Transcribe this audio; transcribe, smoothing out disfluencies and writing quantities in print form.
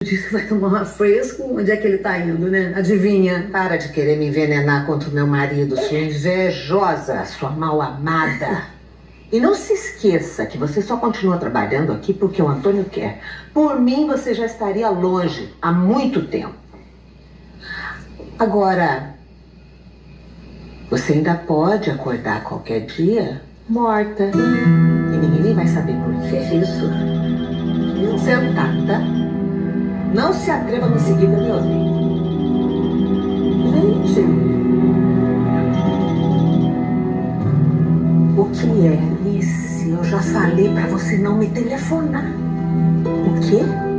Disse que vai tomar um fresco. Onde é que ele tá indo, né? Adivinha? Para de querer me envenenar contra o meu marido, sua invejosa, sua mal-amada. E não se esqueça que você só continua trabalhando aqui porque o Antônio quer. Por mim, você já estaria longe há muito tempo. Agora, você ainda pode acordar qualquer dia morta. E ninguém vai saber por quê. Isso. Sentada. Não se atreva a me seguir pra me ouvir. Gente. O que é, Alice? Eu já falei pra você não me telefonar. O quê?